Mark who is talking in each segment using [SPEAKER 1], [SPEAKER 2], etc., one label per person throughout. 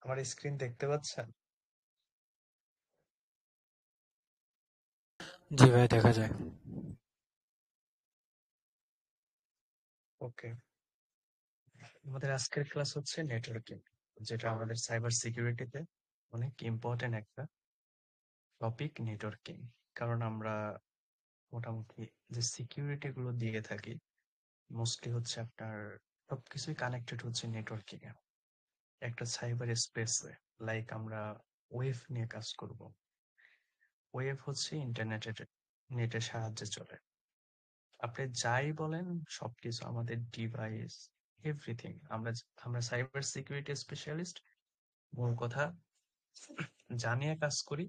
[SPEAKER 1] আমার স্ক্রিন দেখতে পাচ্ছেন?
[SPEAKER 2] জি ভাই, দেখা যায়।
[SPEAKER 1] ওকে। আমাদের আজকের ক্লাস হচ্ছে নেটওয়ার্কিং, যেটা আমাদের সাইবার সিকিউরিটিতে অনেক ইম্পর্টেন্ট একটা টপিক, নেটওয়ার্কিং। কারণ আমরা মোটামুটি যে সিকিউরিটি গুলো দিয়ে থাকি মোস্টলি হচ্ছে আপনার সবকিছুই কানেক্টেড হচ্ছে নেটওয়ার্কিং এ, একটা সাইবার স্পেসে। লাইক আমরা ওয়েব নিয়ে কাজ করব। ওয়েব হচ্ছে ইন্টারনেটের নেটের সাহায্যে চলে। আপনি যাই বলেন, সবকিছু আমাদের ডিভাইস, এভরিথিং, আমরা আমরা সাইবার সিকিউরিটি স্পেশালিস্ট। মূল কথা, যা নিয়ে কাজ করি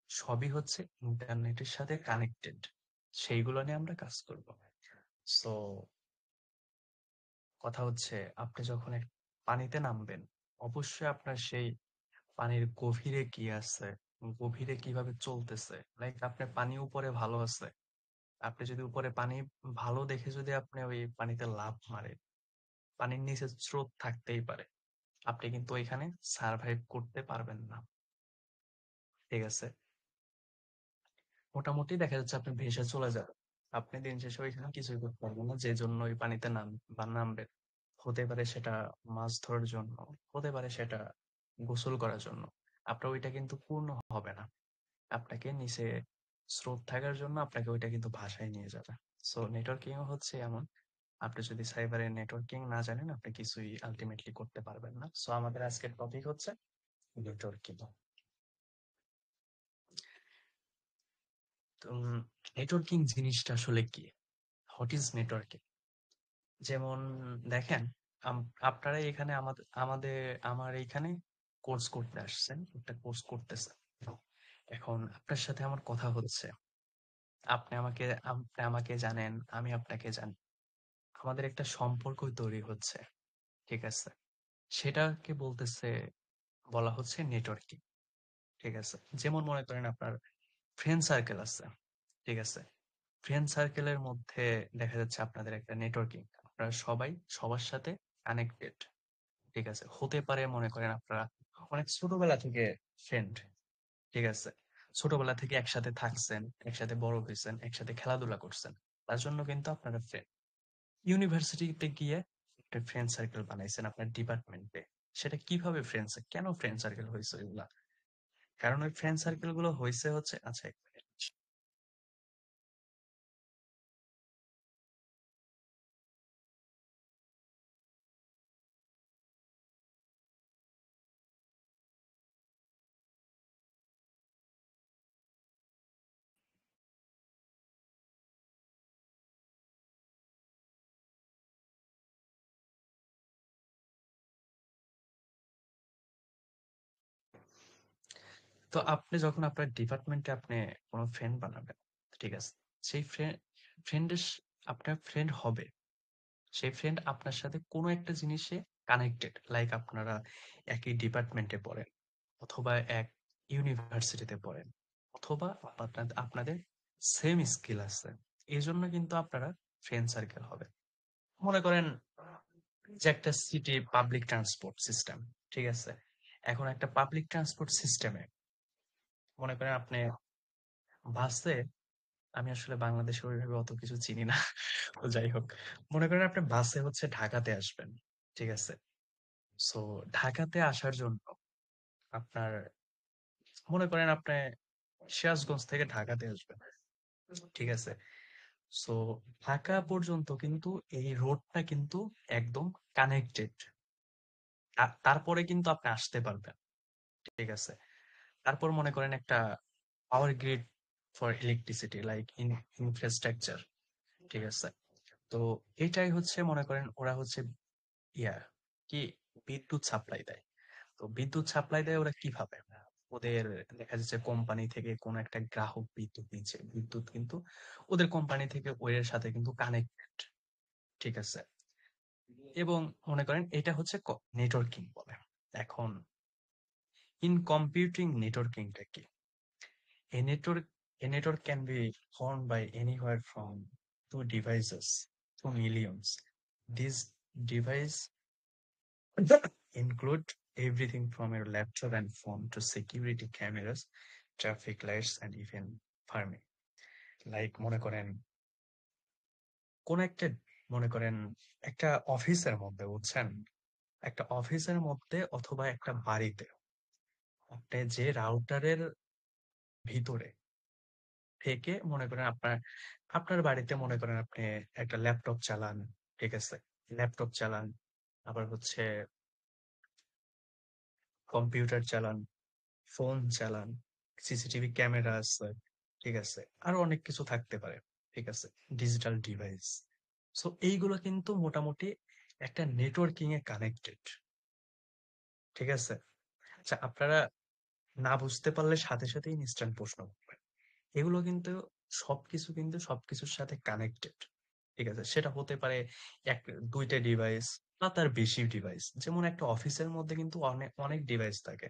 [SPEAKER 1] সবই হচ্ছে ইন্টারনেটের সাথে কানেক্টেড, সেইগুলো নিয়ে আমরা কাজ করব। সো কথা হচ্ছে, আপনি যখন পানিতে নামবেন, অবশ্যই আপনার সেই পানির গভীরে কি আছে, গভীরে কিভাবে চলতেছে। লাইক আপনার পানি উপরে ভালো আছে, আপনি যদি উপরে পানি ভালো দেখে যদি আপনি ওই পানিতে লাফ মারেন, পানির নিচে স্রোত থাকতেই পারে, আপনি কিন্তু ওইখানে সার্ভাইভ করতে পারবেন না। ঠিক আছে? মোটামুটি দেখা যাচ্ছে আপনি ভেসে চলে যাবেন। আপনি দিন শেষে ওইখানে কিছুই করতে পারবেন না, যে জন্য ওই পানিতে নামবেন। হতে পারে সেটা মাছ ধরার জন্য, হতে পারে সেটা গোসল করার জন্য। আপনার ওইটা কিন্তু পূর্ণ হবে না। আপনাকে নিচে স্রোত থাকার জন্য আপনাকে ওইটা কিন্তু ভাসায় নিয়ে যাবে। সো নেটওয়ার্কিং হচ্ছে এমন, আপনি যদি সাইবারে নেটওয়ার্কিং না জানেন, আপনি কিছুই আলটিমেটলি করতে পারবেন না। সো আমাদের আজকের টপিক হচ্ছে নেটওয়ার্কিং। তো নেটওয়ার্কিং জিনিসটা আসলে কি? What is networking? যেমন দেখেন, আপনারা এখানে আমাদের আমাদের আমার এইখানে কোর্স করতে আসছেন, একটা কোর্স করতেছেন। এখন আপনার সাথে আমার কথা হচ্ছে, আপনি আমাকে জানেন, আমি আপনাকে জানি। আমাদের একটা সম্পর্ক তৈরি হচ্ছে। ঠিক আছে? সেটাকে বলা হচ্ছে নেটওয়ার্কিং। ঠিক আছে? যেমন মনে করেন আপনার ফ্রেন্ড সার্কেল আছে। ঠিক আছে? ফ্রেন্ড সার্কেলের মধ্যে দেখা যাচ্ছে আপনাদের একটা নেটওয়ার্কিং, আপনারা সবাই সবার সাথে কানেক্টেড। ঠিক আছে? হতে পারে মনে করেন আপনারা অনেক ছোটবেলা থেকে ফ্রেন্ড। ঠিক আছে? ছোটবেলা থেকে একসাথে থাকছেন, একসাথে বড় হয়েছেন, একসাথে খেলাধুলা করছেন, তার জন্য কিন্তু আপনারা ফ্রেন্ড। ইউনিভার্সিটিতে গিয়ে একটা ফ্রেন্ড সার্কেল বানাইছেন আপনার ডিপার্টমেন্টে। সেটা কিভাবে কেন ফ্রেন্ড সার্কেল হয়েছে এগুলা? কারণ ওই ফ্রেন্ড সার্কেল গুলো হয়েছে হচ্ছে, আচ্ছা এক মিনিট। তো আপনি যখন আপনার ডিপার্টমেন্টে আপনি কোনো ফ্রেন্ড বানাবেন, ঠিক আছে, সেই ফ্রেন্ডের আপনার ফ্রেন্ড হবে, সেই ফ্রেন্ড আপনার সাথে কোনো একটা জিনিসে কানেক্টেড। লাইক আপনারা একই ডিপার্টমেন্টে পড়েন, অথবা এক ইউনিভার্সিটিতে পড়েন, অথবা আপনাদের সেম স্কিল আছে। এই জন্য কিন্তু আপনারা ফ্রেন্ড সার্কেল হবে। মনে করেন যে একটা সিটি পাবলিক ট্রান্সপোর্ট সিস্টেম। ঠিক আছে? এখন একটা পাবলিক ট্রান্সপোর্ট সিস্টেমে মনে করেন আপনি বাসে, আমি আসলে বাংলাদেশে ওইভাবে অত কিছু চিনি না। তো যাই হোক, মনে করেন আপনি বাসে হচ্ছে ঢাকাতে আসবেন। ঠিক আছে? সো ঢাকাতে আসার জন্য আপনার, মনে করেন আপনি সিরাজগঞ্জ থেকে ঢাকাতে আসবেন। ঠিক আছে? সো ঢাকা পর্যন্ত কিন্তু এই রোডটা কিন্তু একদম কানেক্টেড। তারপরে কিন্তু আপনি আসতে পারবেন। ঠিক আছে? তারপর মনে করেন একটা power grid for electricity, like infrastructure. ঠিক আছে? তো এটাই হচ্ছে, মনে করেন ওরা হচ্ছে ইয়া কি বিদ্যুৎ সাপ্লাই দেয়। তো বিদ্যুৎ সাপ্লাই দেয় ওরা কিভাবে? ওদের দেখা যাচ্ছে কোম্পানি থেকে কোন একটা গ্রাহক বিদ্যুৎ নিচ্ছে, বিদ্যুৎ কিন্তু ওদের কোম্পানি থেকে ওর সাথে কিন্তু কানেক্টেড। ঠিক আছে? এবং মনে করেন এটা হচ্ছে নেটওয়ার্কিং বলে। এখন ইন কম্পিউটিং নেটওয়ার্কিংটা কি? A network, a network can be formed by anywhere from two devices to millions. These devices include everything from your laptop and phone to security cameras, traffic lights, and even farming. Like মনে করেন কোন একটা মনে করেন একটা অফিসের মধ্যে বুঝছেন, একটা অফিসের মধ্যে অথবা একটা বাড়িতে আপনি যে রাউটারের ভিতরে থেকে মনে করেন আপনার আপনার বাড়িতে মনে করেন আপনি একটা ল্যাপটপ চালান, ঠিক আছে, ল্যাপটপ চালান, আবার হচ্ছে কম্পিউটার চালান, ফোন চালান, সিসিটিভি ক্যামেরা আছে, ঠিক আছে, আরো অনেক কিছু থাকতে পারে, ঠিক আছে, ডিজিটাল ডিভাইস। সো এইগুলো কিন্তু মোটামুটি একটা নেটওয়ার্কিং এ কানেক্টেড, ঠিক আছে। আচ্ছা, আপনারা না বুঝতে পারলে সাথে সাথে ইনস্ট্যান্ট প্রশ্ন করবেন। এগুলো কিন্তু সবকিছু কিন্তু সবকিছুর সাথে কানেক্টেড, ঠিক আছে। সেটা হতে পারে এক দুইটা ডিভাইস বা তার বেশি ডিভাইস। যেমন একটা অফিসের মধ্যে কিন্তু অনেক অনেক ডিভাইস থাকে,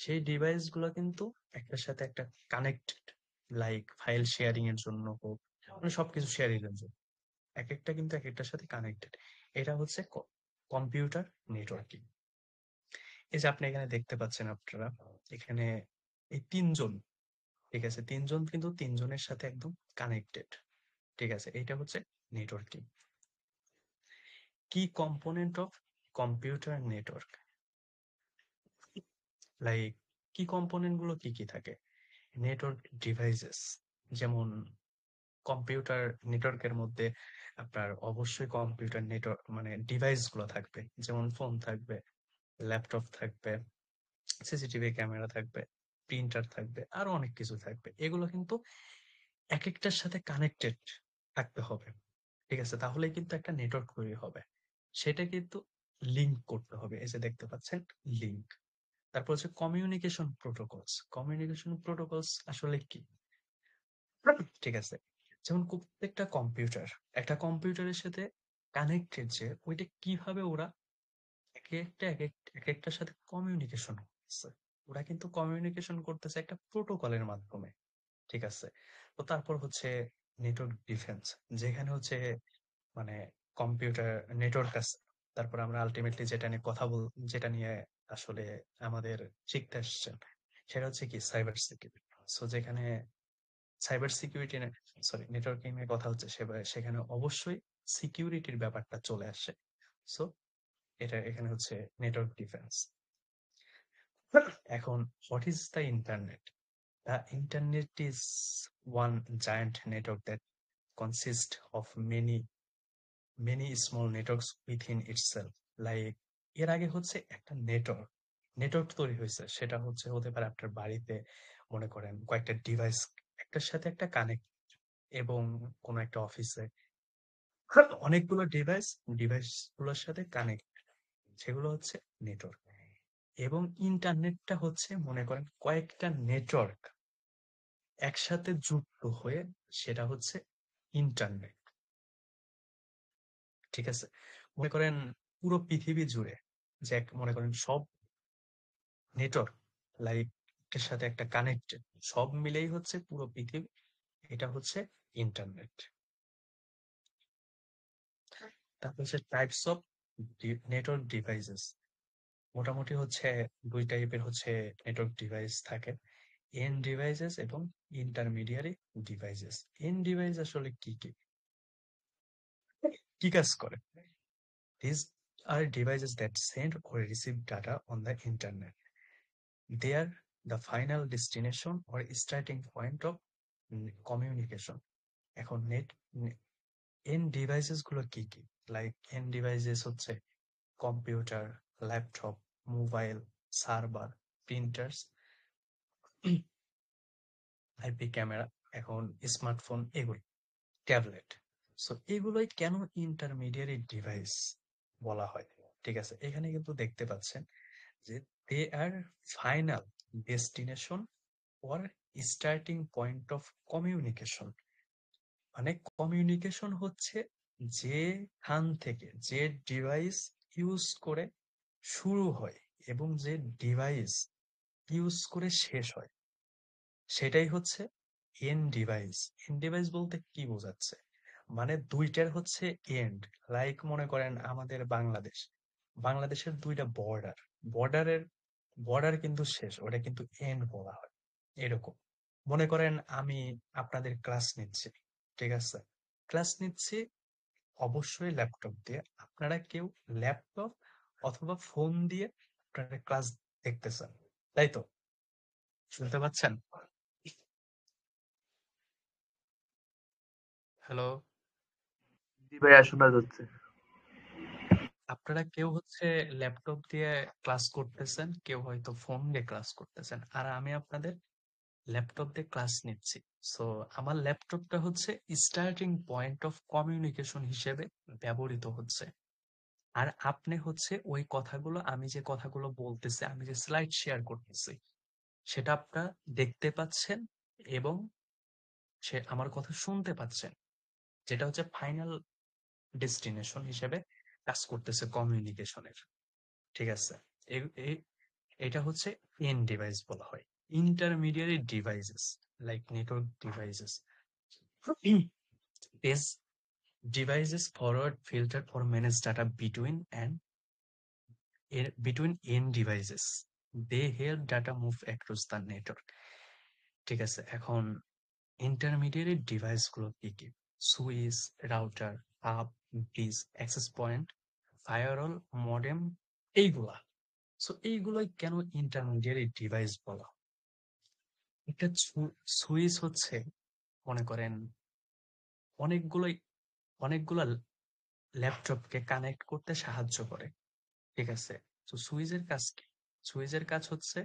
[SPEAKER 1] সেই ডিভাইস গুলো কিন্তু একটার সাথে একটা কানেক্টেড, লাইক ফাইল শেয়ারিং এর জন্য হোক, মানে সবকিছু শেয়ারিং এর জন্য এক একটা কিন্তু এক একটার সাথে কানেক্টেড। এটা হচ্ছে কম্পিউটার নেটওয়ার্কিং। এই যে আপনি এখানে দেখতে পাচ্ছেন, আপনারা এখানে এই তিনজন, ঠিক আছে, তিনজন কিন্তু তিনজনের সাথে একদম কানেক্টেড, ঠিক আছে। এটা হচ্ছে নেটওয়ার্কিং। কি component of computer network, like কি কম্পোনেন্ট গুলো কি কি থাকে? নেটওয়ার্ক ডিভাইসেস, যেমন কম্পিউটার নেটওয়ার্কের মধ্যে আপনার অবশ্যই কম্পিউটার নেটওয়ার্ক মানে ডিভাইস গুলো থাকবে, যেমন ফোন থাকবে, ল্যাপটপ থাকবে, সিসিটিভি ক্যামেরা থাকবে, প্রিন্টার থাকবে, আরো অনেক কিছু থাকবে। এগুলো কিন্তু এক একটার সাথে কানেক্টেড থাকতে হবে, ঠিক আছে, তাহলে কিন্তু একটা নেটওয়ার্ক তৈরি হবে। সেটা কিন্তু লিংক করতে হবে, এই যে দেখতে পাচ্ছেন লিংক। তারপর হচ্ছে কমিউনিকেশন প্রোটোকলস। কমিউনিকেশন প্রোটোকলস আসলে কি, ঠিক আছে, যেমন প্রত্যেকটা কম্পিউটার একটা কম্পিউটারের সাথে কানেক্টেড, যে ওইটা কিভাবে ওরা এক একটার সাথে কমিউনিকেশন করতেছে। ওরা কিন্তু কমিউনিকেশন করতেছে একটা প্রোটোকলের মাধ্যমে, ঠিক আছে। তো তারপর হচ্ছে নেটওয়ার্ক ডিফেন্স, যেখানে হচ্ছে মানে কম্পিউটার নেটওয়ার্ক আছে। তারপর আমরা আলটিমেটলি যেটা নিয়ে কথা বল, যেটা নিয়ে আসলে আমাদের শিখতে আসছেন, সেটা হচ্ছে কি সাইবার সিকিউরিটি। সো যেখানে সাইবার সিকিউরিটি, সরি নেটওয়ার্কিং এর কথা হচ্ছে, সেখানে অবশ্যই সিকিউরিটির ব্যাপারটা চলে আসে। সো এটা এখানে হচ্ছে নেটওয়ার্ক ডিফেন্স। এখন what is the internet? The internet is one giant network that consist of many small networks within itself. Like এর আগে হচ্ছে একটা নেটওয়ার্ক নেটওয়ার্ক তৈরি হয়েছে, সেটা হচ্ছে হতে পারে আপনার বাড়িতে মনে করেন কয়েকটা ডিভাইস একটার সাথে একটা কানেক্ট, এবং কোনো একটা অফিসে অনেকগুলো ডিভাইস ডিভাইস গুলোর সাথে কানেক্ট, সেগুলো হচ্ছে নেটওয়ার্ক। এবং ইন্টারনেটটা হচ্ছে মনে করেন কয়েকটা নেটওয়ার্ক একসাথে যুক্ত হয়ে, সেটা হচ্ছে ইন্টারনেট, ঠিক আছে। মনে করেন পুরো পৃথিবী জুড়ে যে মনে করেন সব নেটওয়ার্ক লাইক এর সাথে একটা কানেক্টেড, সব মিলেই হচ্ছে পুরো পৃথিবী, এটা হচ্ছে ইন্টারনেট। তারপর হচ্ছে টাইপস অফ নেটওয়ার্ক ডিভাইসেস। মোটামুটি হচ্ছে দুই টাইপের হচ্ছে নেটওয়ার্ক ডিভাইস থাকে, এন্ড ডিভাইসেস এবং ইন্টারমিডিয়ারি ডিভাইসেস। এন্ড ডিভাইস আসলে কি কি কি কাজ করে? These are devices that send or receive data on the internet. They are the final destination or starting point of communication. এখন এন্ড ডিভাইসেস গুলো কি কি? লাইক এন্ড ডিভাইসেস হচ্ছে computer, laptop, mobile, server, printers, IP camera, এখন smartphone, এগুলো tablet. So এগুলোই কেন intermediary device বলা হয়, ঠিক আছে। এখানে কিন্তু দেখতে পাচ্ছেন যে they are final destination or starting point of communication. মানে কমিউনিকেশন হচ্ছে যেখান থেকে যে ডিভাইস ইউজ করে শুরু হয় এবং যে ডিভাইস ইউজ করে শেষ হয়, সেটাই হচ্ছে এন্ড ডিভাইস। এন্ড ডিভাইস বলতে কি বোঝাচ্ছে, মানে দুইটার হচ্ছে এন্ড, লাইক মনে করেন আমাদের বাংলাদেশের দুইটা বর্ডার, বর্ডারের বর্ডার কিন্তু শেষ, ওটা কিন্তু এন্ড বলা হয়। এরকম মনে করেন আমি আপনাদের ক্লাস নিচ্ছি, ঠিক আছে? ক্লাস নিচ্ছি অবশ্যই ল্যাপটপ দিয়ে। আপনারা কেউ ল্যাপটপ অথবা ফোন দিয়ে আপনারা ক্লাস দেখতেছেন, তাই তো? শুনতে পাচ্ছেন? হ্যালো?
[SPEAKER 2] জি ভাইয়া শোনা যাচ্ছে।
[SPEAKER 1] আপনারা কেউ হচ্ছে ল্যাপটপ দিয়ে ক্লাস করতেছেন, কেউ হয়তো ফোন দিয়ে ক্লাস করতেছেন, আর আমি আপনাদের ল্যাপটপ দিয়ে ক্লাস নিচ্ছি। সো আমার ল্যাপটপটা হচ্ছে স্টার্টিং পয়েন্ট অফ কমিউনিকেশন হিসেবে ব্যবহৃত হচ্ছে। আর আপনি হচ্ছে ওই কথাগুলো, আমি যে কথাগুলো বলতেছি, আমি যে স্লাইড শেয়ার করতেছি, সেটা আপনারা দেখতে পাচ্ছেন এবং সে আমার কথা শুনতে পাচ্ছেন, যেটা হচ্ছে ফাইনাল ডেস্টিনেশন হিসেবে কাজ করতেছে কমিউনিকেশনের। ঠিক আছে? এ- এ- এটা হচ্ছে এন্ড ডিভাইস বলা হয়। Intermediary devices like network devices, page devices forward filter or manage data between end devices. They help data move across the network. ঠিক আছে, এখন ইন্টারমিডিয়েট ডিভাইস গুলো কি কি? Switch, router, hub, bridge, access point, firewall, modem, এইগুলা। So এইগুলোই কেন intermediate device বলা হয়? একটা সুইচ হচ্ছে, মনে করেন, অনেকগুলোই অনেকগুলা ল্যাপটপকে কানেক্ট করতে সাহায্য করে। ঠিক আছে? তো সুইচের কাজ কি? সুইচের কাজ হচ্ছে,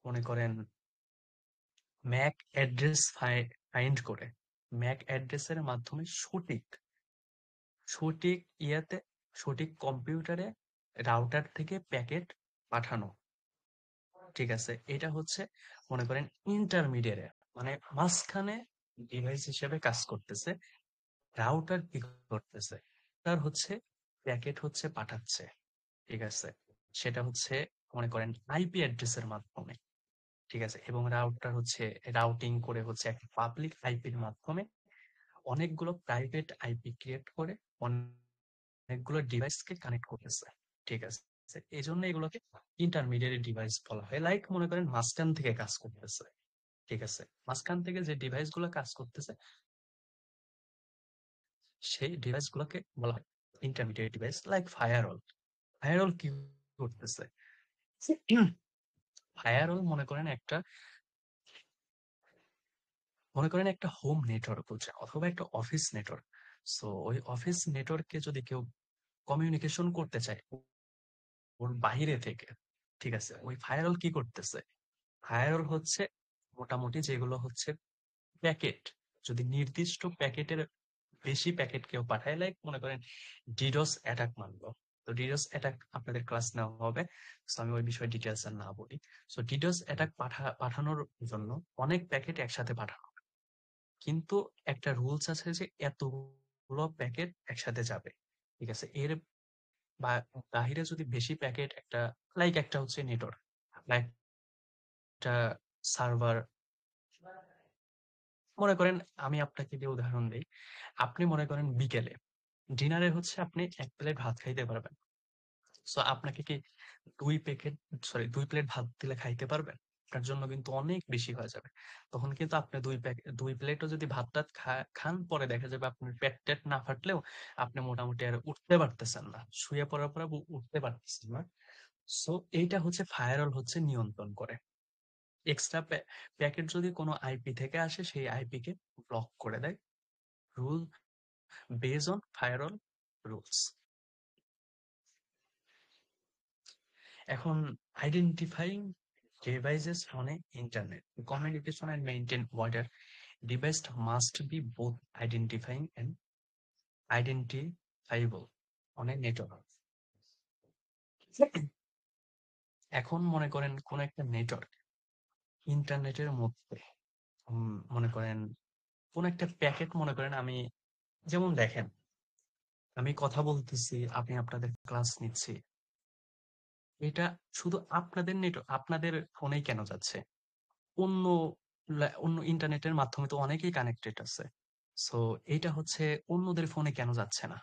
[SPEAKER 1] মনে করেন, ম্যাক অ্যাড্রেস ফাইন্ড করে ম্যাক অ্যাড্রেসের মাধ্যমে সঠিক সঠিক ইয়াতে সঠিক কম্পিউটারে রাউটার থেকে প্যাকেট পাঠানো। ঠিক আছে? এটা হচ্ছে, মনে করেন, ইন্টারমিডিয়েট, মানে মাঝখানে ডিভাইস হিসেবে কাজ করতেছে। রাউটার কি করতেছে? তার হচ্ছে প্যাকেট হচ্ছে পাঠাচ্ছে। ঠিক আছে? সেটা হচ্ছে, মনে করেন, আইপি অ্যাড্রেসের মাধ্যমে। ঠিক আছে? এবং রাউটার হচ্ছে রাউটিং করে হচ্ছে একটা পাবলিক আইপির মাধ্যমে অনেকগুলো প্রাইভেট আইপি ক্রিয়েট করে অনেকগুলো ডিভাইসকে কানেক্ট করতেছে। ঠিক আছে? এই জন্য এগুলোকে ইন্টারমিডিয়েট ডিভাইস বলা হয়। লাইক, মনে করেন, মাঝখান থেকে কাজ করতেছে। ঠিক আছে? মাঝখান থেকে যে ডিভাইস গুলো কাজ করতেছে, সেই ডিভাইস গুলোকে বলা হয় intermediate device. Like firewall. Firewall কি করতেছে? ফায়ারওয়াল, মনে করেন একটা হোম নেটওয়ার্ক বলছে, অথবা একটা অফিস নেটওয়ার্ক। সো ওই অফিস নেটওয়ার্কে যদি কেউ কমিউনিকেশন করতে চায় ওর বাইরে থেকে, ঠিক আছে, ওই ফায়ারওয়াল কি করতেছে? ফায়ারওয়াল হচ্ছে মোটামুটি যেগুলো হচ্ছে প্যাকেট, যদি নির্দিষ্ট প্যাকেটের বেশি প্যাকেট কেউ পাঠায়, লাইক, মনে করেন, ডিডোস অ্যাটাক মানলো। তো ডিডোস অ্যাটাক আপনাদের ক্লাস নেওয়া হবে, তো আমি ওই বিষয়ে ডিটেলস আর না বলি। সো ডিডোস অ্যাটাক পাঠানোর জন্য অনেক প্যাকেট একসাথে পাঠানো, কিন্তু একটা রুলস আছে যে এতগুলো প্যাকেট একসাথে যাবে। ঠিক আছে? এর বাহিরে যদি বেশি প্যাকেট, একটা, লাইক, একটা হচ্ছে নেটওয়ার্ক, একটা সার্ভার, মনে করেন, আমি আপনাকে দিয়ে উদাহরণ দিই। আপনি মনে করেন বিকেলে ডিনারে হচ্ছে আপনি এক প্লেট ভাত খাইতে পারবেন। সো আপনাকে কি 2 প্লেট ভাত দিলে খাইতে পারবেন? আপনার জন্য কিন্তু অনেক বেশি হয়ে যাবে। তখন কিন্তু আপনি 2 প্লেটও যদি ভাত টাত খান, পরে দেখা যাবে আপনার পেট টেট না ফাটলেও আপনি মোটামুটি আর উঠতে পারতেছেন না, শুয়ে পড়ার পর উঠতে পারতেছেন না। সো এইটা হচ্ছে ফায়ারওয়াল হচ্ছে নিয়ন্ত্রণ করে। এক্সট্রা প্যাকেট যদি কোনো আইপি থেকে আসে, সেই আইপি কে ব্লক করে দেয়। Rule base on firewall rules. এখন, identifying devices on a internet communication and maintain order, device must be both identifying and identifiable on a network. এখন মনে করেন কোন একটা নেটওয়ার্ক ইন্টারনেটের মধ্যে, মনে করেন কোন একটা প্যাকেট, মনে করেন আমি, যেমন দেখেন, আমি কথা বলতেছি, আমি আপনাদের ক্লাস নিচ্ছি, এটা শুধু আপনাদের আপনাদের ফোনেই কেন যাচ্ছে? অন্য অন্য ইন্টারনেটের মাধ্যমে তো অনেকেই কানেক্টেড আছে। সো এইটা হচ্ছে অন্যদের ফোনে কেন যাচ্ছে না,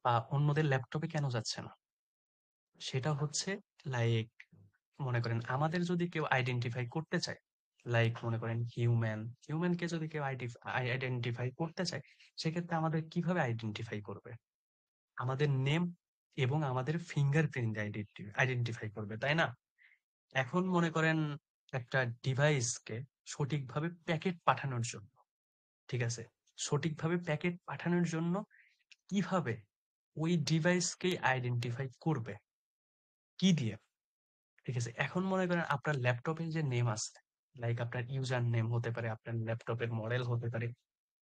[SPEAKER 1] বা অন্যদের ল্যাপটপে কেন যাচ্ছে না? সেটা হচ্ছে লাইক মনে করেন আমাদের যদি কেউ আইডেন্টিফাই করতে চায়, লাইক মনে করেন হিউম্যানকে যদি কেউ আইডেন্টিফাই করতে চায়, সেক্ষেত্রে আমাদের কিভাবে আইডেন্টিফাই করবে? আমাদের নেম এবং আমাদের ফিঙ্গারপ্রিন্ট আইডেন্টিফাই করবে, তাই না? এখন মনে করেন একটা ডিভাইসকে সঠিকভাবে প্যাকেট পাঠানোর জন্য, ঠিক আছে, সঠিকভাবে প্যাকেট পাঠানোর জন্য কিভাবে ওই ডিভাইসকে আইডেন্টিফাই করবে, কি দিয়ে? ঠিক আছে, এখন মনে করেন আপনার ল্যাপটপে যে নেম আছে, লাইক আপনার ইউজার নেম হতে পারে, আপনার ল্যাপটপের মডেল হতে পারে,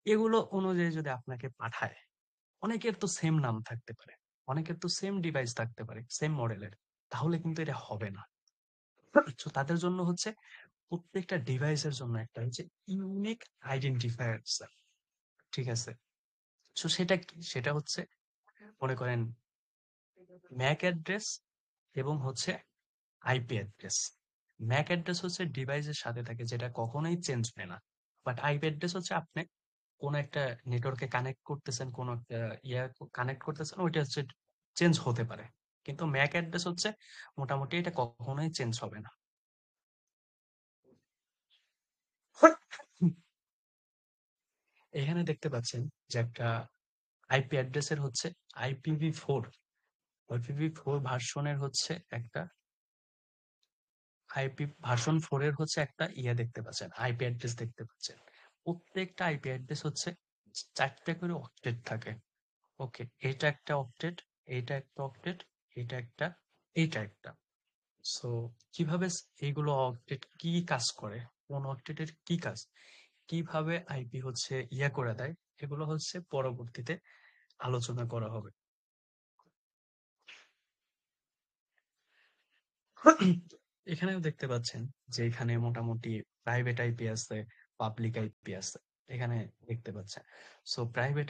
[SPEAKER 1] এগুলো অনুযায়ী যদি আপনাকে পাঠায়, অনেকের তো সেম নাম থাকতে পারে, অনেকের তো সেম ডিভাইস থাকতে পারে সেম মডেলের, তাহলে কিন্তু এটা হবে না। তো তাদের জন্য হচ্ছে প্রত্যেকটা ডিভাইসের জন্য একটা হচ্ছে ইউনিক আইডেন্টিফায়ার, ঠিক আছে? তো সেটা কি? সেটা হচ্ছে মনে করেন ম্যাক অ্যাড্রেস এবং হচ্ছে আইপি অ্যাড্রেস। ম্যাক অ্যাড্রেস হচ্ছে ডিভাইসের সাথে থাকে, যেটা কখনোই চেঞ্জ হয় না। বাট আইপি অ্যাড্রেস হচ্ছে আপনি কোন একটা নেটওয়ার্কে কানেক্ট করতেছেন, কোন একটা ইয়া কানেক্ট করতেছেন, ওইটা হচ্ছে চেঞ্জ হতে পারে। কিন্তু ম্যাক অ্যাড্রেস হচ্ছে মোটামুটি এটা কখনোই চেঞ্জ হবে না। এখানে দেখতে পাচ্ছেন যে একটা আইপি অ্যাড্রেসের হচ্ছে IPv4, IPv4 ভার্সনের হচ্ছে একটা আইপি ভার্সন 4 এর হচ্ছে একটা ইয়া দেখতে পাচ্ছেন, আইপি অ্যাড্রেস দেখতে পাচ্ছেন। প্রত্যেকটা আইপি অ্যাড্রেস হচ্ছে 4টা করে অক্টেট থাকে। ওকে, এটা একটা অক্টেট, এইটা একটা অক্টেট, এটা একটা, এইটা একটা। সো কিভাবে এইগুলো অক্টেট কি কাজ করে, কোন অক্টেটের কি কাজ, কিভাবে আইপি হচ্ছে ইয়া করে দেয়, এগুলো হচ্ছে পরবর্তীতে আলোচনা করা হবে। এখানেও দেখতে পাচ্ছেন যে এখানে মোটামুটি প্রাইভেট আইপি আছে, পাবলিক আইপি আছে, এখানে দেখতে পাচ্ছেন। সো প্রাইভেট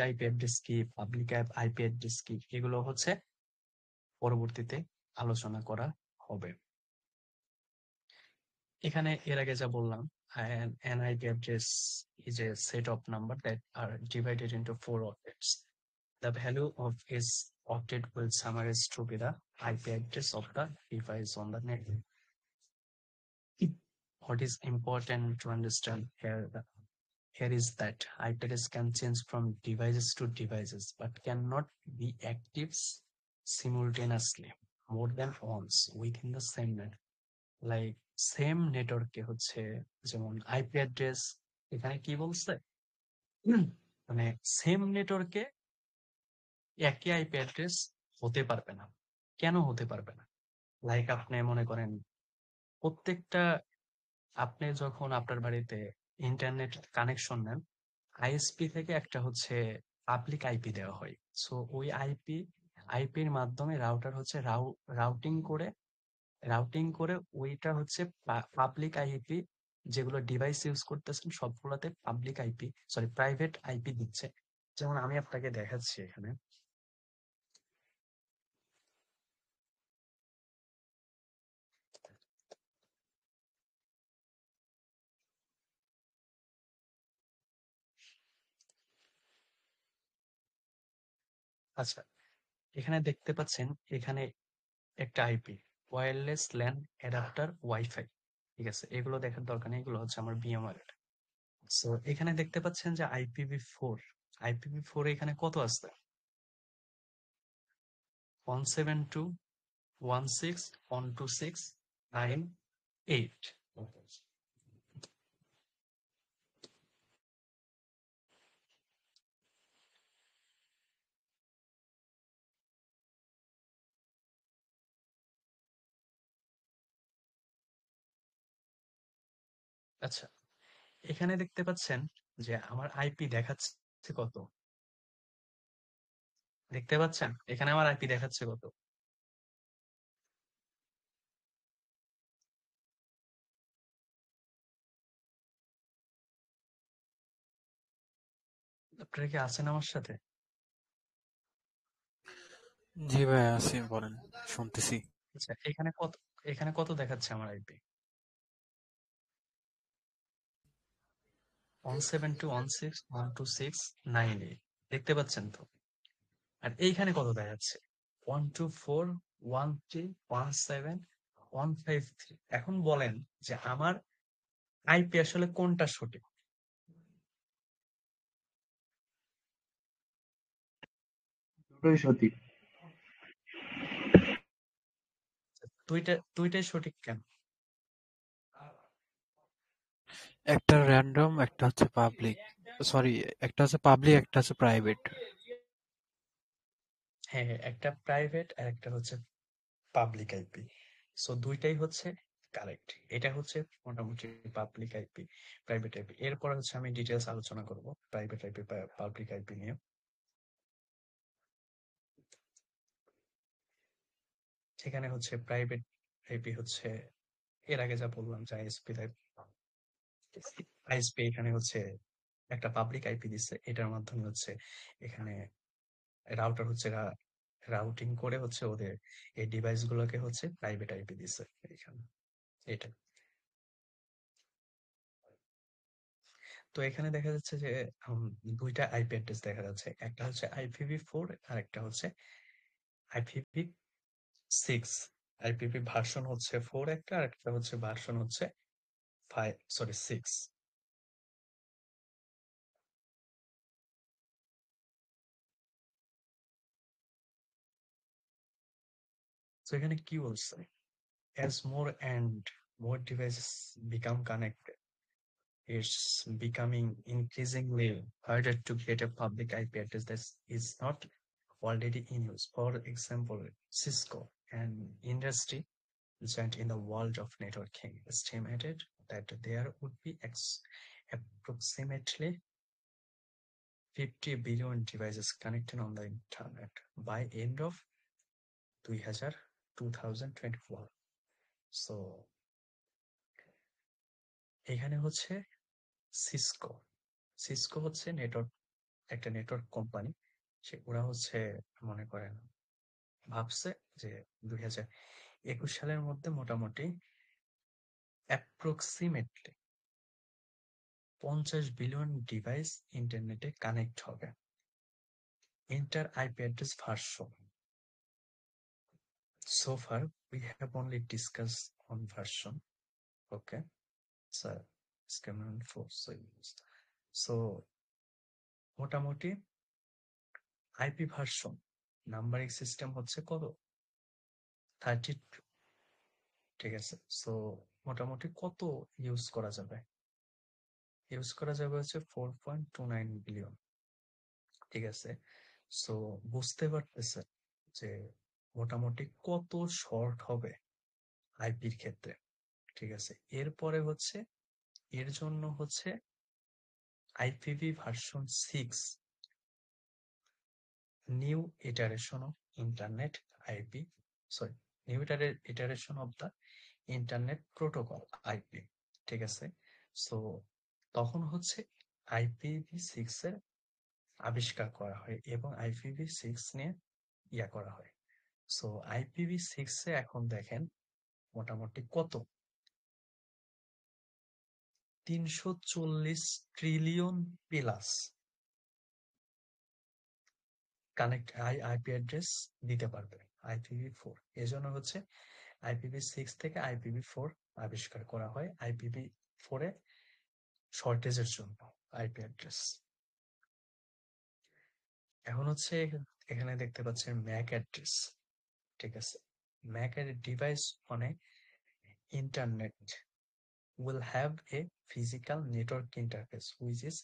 [SPEAKER 1] আইপি অ্যাড্রেস কি, পাবলিক আইপি অ্যাড্রেস কি, এগুলো হচ্ছে পরবর্তীতে আলোচনা করা হবে। এখানে এর আগে যা বললাম, an IP address is a set of numbers that are divided into four octets. The value of each octet will summarize to be the IP address of the device on the network. What is important to understand here is that IP address can change from devices to devices, but cannot be active simultaneously more than once within the same network. Like same নেটওয়ার্কে হচ্ছে, যেমন IP address, এখানে কি বলছে, মানে same নেটওয়ার্কে একই IP address হতে পারবে না। কেন হতে পারবে না? লাইক আপনি মনে করেন প্রত্যেকটা, আপনি যখন আপনার বাড়িতে ইন্টারনেট কানেকশন নেন, আইএসপি থেকে একটা হচ্ছে পাবলিক আইপি দেওয়া হয়। সো ওই আইপির মাধ্যমে রাউটার হচ্ছে রাউটিং করে ওইটা হচ্ছে পাবলিক আইপি, যেগুলো ডিভাইস ইউজ করতেছেন সবগুলোতে public IP, sorry private IP দিচ্ছে। যেমন আমি আপনাকে দেখাচ্ছি এখানে। আচ্ছা, এখানে দেখতে পাচ্ছেন, এখানে একটা IP, wireless LAN adapter wifi, ঠিক আছে, এগুলো দেখার দরকার নেই, এগুলো হচ্ছে আমার বিএমআর এর। সো এখানে দেখতে পাচ্ছেন যে আইপিভি ফোর এখানে কত আছে, 172.168. আচ্ছা, এখানে দেখতে পাচ্ছেন যে আমার আইপি দেখাচ্ছে কত, দেখতে পাচ্ছেন এখানে আমার আইপি দেখাচ্ছে কত? আপনারা কি আছেন আমার সাথে?
[SPEAKER 3] জি ভাই, আছি, বলেন, শুনতেছি।
[SPEAKER 1] আচ্ছা, এখানে কত দেখাচ্ছে আমার আইপি? 172.168.126.9.8, দেখতে পাচ্ছেন তো? আর এইখানে কত দেখাচ্ছে? 124 1317153। এখন বলেন যে আমার আইপি আসলে কোনটা সঠিক?
[SPEAKER 2] দুটোই সঠিক।
[SPEAKER 1] দুইটাই সঠিক কেন?
[SPEAKER 3] একটা র্যান্ডম, একটা হচ্ছে পাবলিক। সরি, একটা হচ্ছে পাবলিক, একটা হচ্ছে প্রাইভেট।
[SPEAKER 1] হ্যাঁ, হ্যাঁ, একটা প্রাইভেট আর একটা হচ্ছে পাবলিক আইপি। সো দুইটাই হচ্ছে কারেক্ট। এটা হচ্ছে মোটামুটি পাবলিক আইপি, প্রাইভেট আইপি। এরপর হচ্ছে আমি ডিটেলস আলোচনা করব প্রাইভেট আইপি, পাবলিক আইপি নিয়ে। এখানে হচ্ছে প্রাইভেট আইপি হচ্ছে এর আগে যা বললাম যে আইএসপি টাইপ, আইএসপি এখানে হচ্ছে একটা পাবলিক আইপি দিচ্ছে, এটার মাধ্যমে হচ্ছে এখানে রাউটার হচ্ছে রাউটিং করে হচ্ছে ওদের এই ডিভাইস গুলোকে হচ্ছে প্রাইভেট আইপি দিচ্ছে এখানে। এটা তো এখানে দেখা যাচ্ছে যে দুইটা আইপি অ্যাড্রেস দেখা যাচ্ছে, একটা হচ্ছে IPv4 আর একটা হচ্ছে IPv6। আইপিভি ভার্সন হচ্ছে 4 একটা, আর একটা হচ্ছে ভার্সন হচ্ছে 6। তো এখানে কি বলছে, as more and more devices become connected, it's becoming increasingly harder to get a public IP address that is not already in use. For example, Cisco, an industry giant in the world of networking, estimated that there would be approximately 50 billion devices connected on the internet by end of 2024. So এখানে হচ্ছে Cisco, Cisco হচ্ছে network, একটা network company. ওরা হচ্ছে মনে করেন ভাবছে যে 2021 সালের মধ্যে মোটামুটি অ্যাপ্রক্সিমেটলি 50 বিলিয়ন ডিভাইস ইন্টারনেটে কানেক্ট হবে। Enter IP address version. So far, we have only discussed on version. Okay, so Cameron 4 series. So মোটামুটি আইপি ভার্সন নাম্বারিং সিস্টেম হচ্ছে কত? 32। ঠিক আছে, সো মোটামুটি কত ইউজ করা যাবে? ইউজ করা যাবে হচ্ছে 4.29 বিলিয়ন। ঠিক আছে, সো বুঝতে পারতেছে যে মোটামুটি কত শর্ট হবে আইপির ক্ষেত্রে। ঠিক আছে, এরপরে হচ্ছে এর জন্য হচ্ছে IPv version 6 new iteration of internet IP, sorry, new iteration of the internet protocol IP. ঠিক আছে, সো তখন হচ্ছে IPv6 এর আবিষ্কার করা হয় এবং IPv6 নিয়ে ইয়া করা হয়। সো IPv6 এ এখন দেখেন মোটামুটি কত, 340 trillion plus connect IP address দিতে পারবে IPv4। এজন্য হচ্ছে IPv6 থেকে IPv4 আবিষ্কার করা হয়, IPv4 এ শর্টেজের জন্য আইপি অ্যাড্রেস। এখন হচ্ছে এখানে দেখতে পাচ্ছেন ম্যাক অ্যাড্রেস। ঠিক আছে, ম্যাক এর ডিভাইস মানে internet will have a physical network interface which is